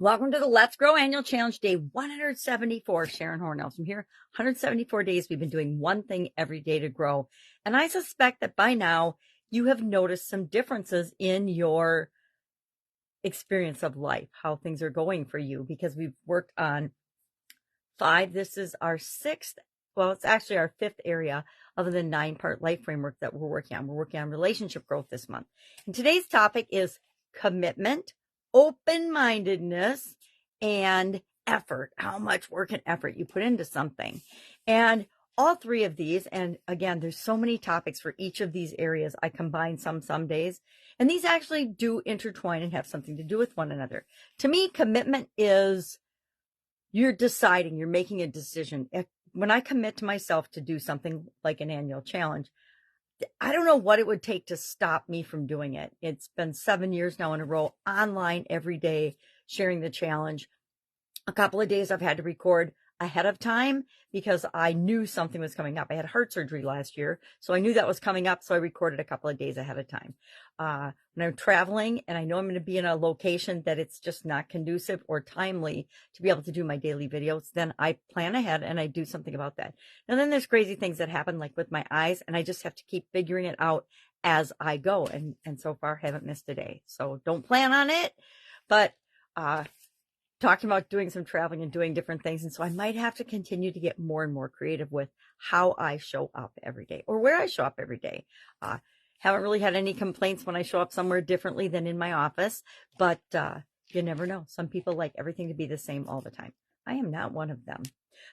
Welcome to the Let's Grow Annual Challenge, day 174. Sharon Horne-Ellstrom here. 174 days we've been doing one thing every day to grow. And I suspect that by now you have noticed some differences in your experience of life, how things are going for you, because we've worked on 5. This is our 6th. Well, it's actually our 5th area of the 9-part life framework that we're working on. We're working on relationship growth this month. And today's topic is commitment, open-mindedness, and effort. How much work and effort you put into something. And all 3 of these, and again, there's so many topics for each of these areas. I combine some days, and these actually do intertwine and have something to do with one another. To me, commitment is you're deciding, you're making a decision. When I commit to myself to do something like an annual challenge, I don't know what it would take to stop me from doing it. It's been 7 years now in a row, online every day, sharing the challenge. A couple of days I've had to record ahead of time because I knew something was coming up. I had heart surgery last year, so I knew that was coming up, so I recorded a couple of days ahead of time. When I'm traveling and I know I'm going to be in a location that it's just not conducive or timely to be able to do my daily videos, then I plan ahead and I do something about that. And then there's crazy things that happen, like with my eyes, and I just have to keep figuring it out as I go. And so far, haven't missed a day. So don't plan on it, but talking about doing some traveling and doing different things. And so I might have to continue to get more and more creative with how I show up every day or where I show up every day. Haven't really had any complaints when I show up somewhere differently than in my office, but you never know. Some people like everything to be the same all the time. I am not one of them.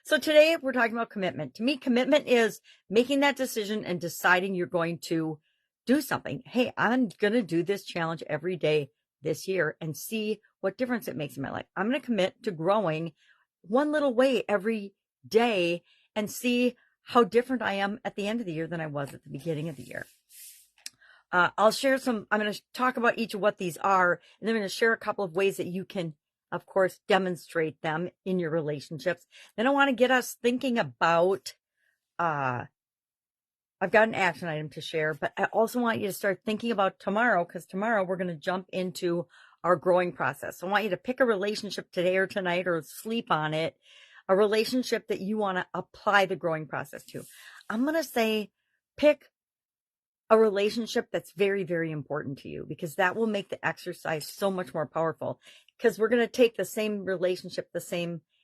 So today we're talking about commitment. To me, commitment is making that decision and deciding you're going to do something. Hey, I'm going to do this challenge every day this year and see what difference it makes in my life. I'm going to commit to growing one little way every day and see how different I am at the end of the year than I was at the beginning of the year. I'll share I'm going to talk about each of what these are, and then I'm going to share a couple of ways that you can, of course, demonstrate them in your relationships. Then I want to get us thinking about, I've got an action item to share, but I also want you to start thinking about tomorrow, because tomorrow we're going to jump into our growing process. So I want you to pick a relationship today or tonight or sleep on it, a relationship that you want to apply the growing process to. I'm going to say pick a relationship that's very, very important to you, because that will make the exercise so much more powerful, because we're going to take the same relationship,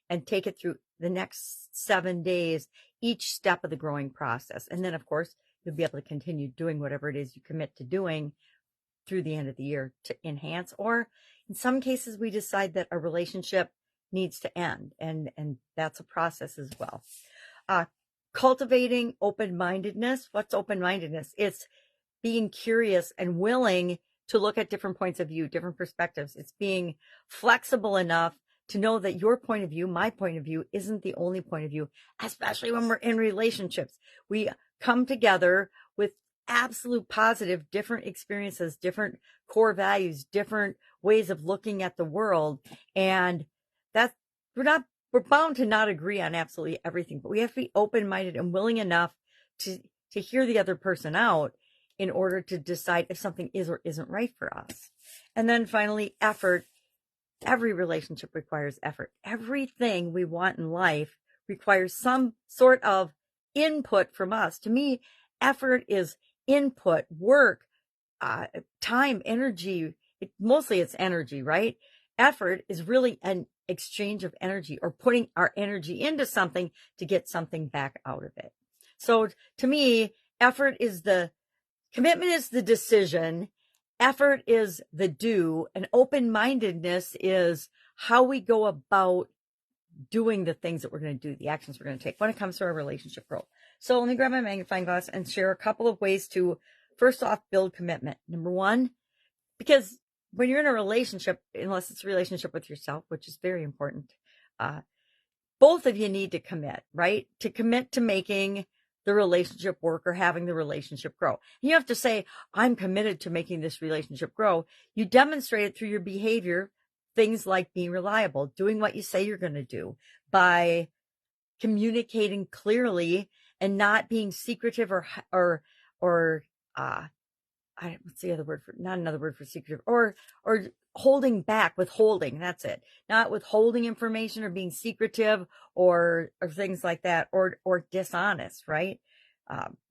and take it through the next 7 days, each step of the growing process. And then, of course, you'll be able to continue doing whatever it is you commit to doing through the end of the year to enhance, or in some cases, we decide that a relationship needs to end, and that's a process as well. Cultivating open-mindedness. What's open-mindedness? It's being curious and willing to look at different points of view, different perspectives. It's being flexible enough to know that your point of view, my point of view, isn't the only point of view, especially when we're in relationships. We come together with absolute positive, different experiences, different core values, different ways of looking at the world. And that we're bound to not agree on absolutely everything, but we have to be open-minded and willing enough to hear the other person out in order to decide if something is or isn't right for us. And then finally, effort. Every relationship requires effort. Everything we want in life requires some sort of input from us. To me, effort is input, work, time, energy. Mostly it's energy, right? Effort is really an exchange of energy, or putting our energy into something to get something back out of it. So to me, commitment is the decision, effort is the do, and open-mindedness is how we go about doing the things that we're going to do, the actions we're going to take when it comes to our relationship growth. So let me grab my magnifying glass and share a couple of ways to, first off, build commitment. Number one, because when you're in a relationship, unless it's a relationship with yourself, which is very important, both of you need to commit, right? To commit to making the relationship work or having the relationship grow. You have to say, I'm committed to making this relationship grow. You demonstrate it through your behavior, things like being reliable, doing what you say you're going to do, by communicating clearly and not being secretive or what's the other word for, not another word for secretive, or holding back, withholding. That's it. Not withholding information or being secretive or things like that, or dishonest, right?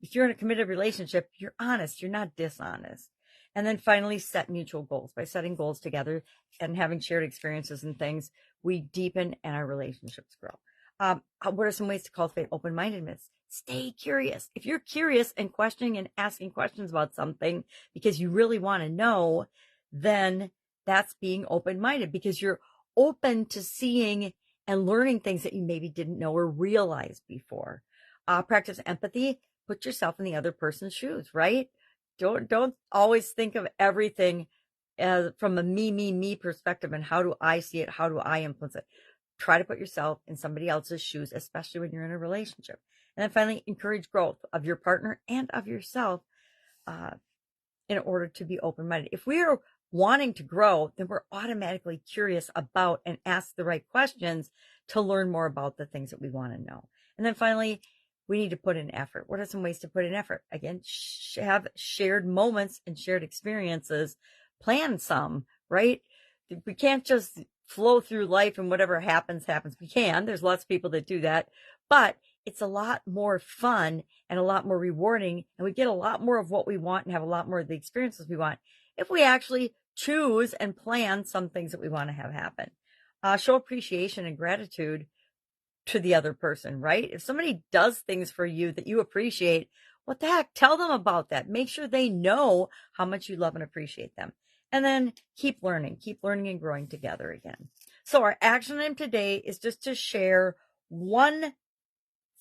If you're in a committed relationship, you're honest, you're not dishonest. And then finally, set mutual goals. By setting goals together and having shared experiences and things, we deepen and our relationships grow. What are some ways to cultivate open-mindedness? Stay curious. If you're curious and questioning and asking questions about something because you really want to know, then that's being open-minded, because you're open to seeing and learning things that you maybe didn't know or realize before. Practice empathy. Put yourself in the other person's shoes, right? Don't always think of everything from a me perspective and how do I see it? How do I influence it? Try to put yourself in somebody else's shoes, especially when you're in a relationship. And then finally, encourage growth of your partner and of yourself in order to be open-minded. If we are wanting to grow, then we're automatically curious about and ask the right questions to learn more about the things that we want to know. And then finally, we need to put in effort. What are some ways to put in effort? Again, have shared moments and shared experiences. Plan some, right? We can't just flow through life and whatever happens. We can. There's lots of people that do that, but it's a lot more fun and a lot more rewarding. And we get a lot more of what we want and have a lot more of the experiences we want if we actually choose and plan some things that we want to have happen. Show appreciation and gratitude to the other person, right? If somebody does things for you that you appreciate, what the heck? Tell them about that. Make sure they know how much you love and appreciate them. And then keep learning and growing together again. So our action item today is just to share one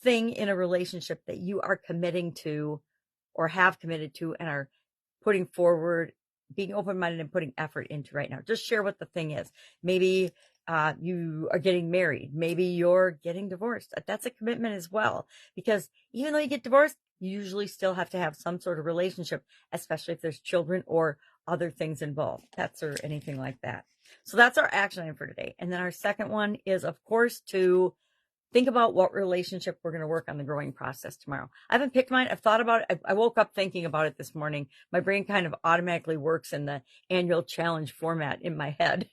thing in a relationship that you are committing to or have committed to and are putting forward, being open-minded and putting effort into right now. Just share what the thing is. Maybe you are getting married. Maybe you're getting divorced. That's a commitment as well, because even though you get divorced, you usually still have to have some sort of relationship, especially if there's children or other things involved, pets or anything like that. So that's our action item for today. And then our second one is, of course, to think about what relationship we're going to work on the growing process tomorrow. I haven't picked mine. I've thought about it. I woke up thinking about it this morning. My brain kind of automatically works in the annual challenge format in my head.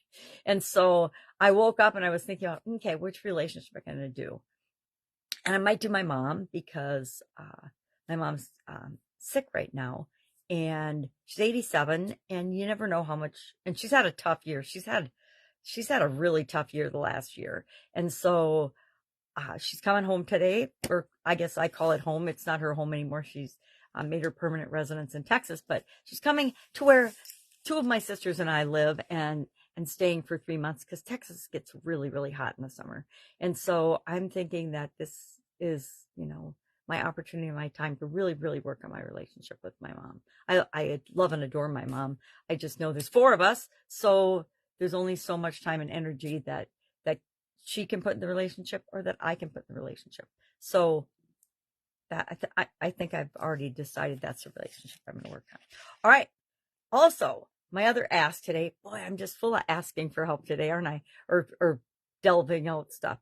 And so I woke up and I was thinking about, okay, which relationship am I going to do? And I might do my mom, because my mom's sick right now. And she's 87, and you never know how much, and she's had a tough year. She's had a really tough year the last year. And so she's coming home today, or I guess I call it home. It's not her home anymore. She's made her permanent residence in Texas, but she's coming to where two of my sisters and I live and staying for 3 months, because Texas gets really, really hot in the summer. And so I'm thinking that this is, my opportunity and my time to really, really work on my relationship with my mom. I love and adore my mom. I just know there's 4 of us, so there's only so much time and energy that she can put in the relationship, or that I can put in the relationship. So that I think I've already decided that's the relationship I'm going to work on. All right. Also, my other ask today, boy, I'm just full of asking for help today, aren't I? Or delving out stuff.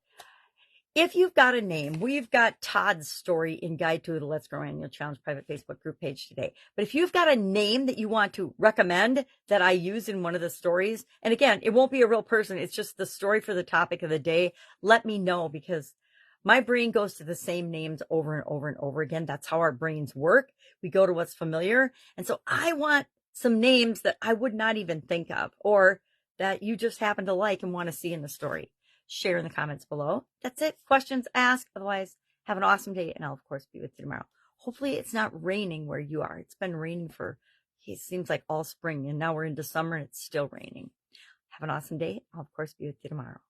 If you've got a name, we've got Todd's story in Guide to the Let's Grow Annual Challenge private Facebook group page today. But if you've got a name that you want to recommend that I use in one of the stories, and again, it won't be a real person, it's just the story for the topic of the day, let me know, because my brain goes to the same names over and over and over again. That's how our brains work. We go to what's familiar. And so I want some names that I would not even think of, or that you just happen to like and want to see in the story. Share in the comments below. That's it. Questions asked. Otherwise, have an awesome day, and I'll, of course, be with you tomorrow. Hopefully, it's not raining where you are. It's been raining it seems like all spring, and now we're into summer and it's still raining. Have an awesome day. I'll, of course, be with you tomorrow.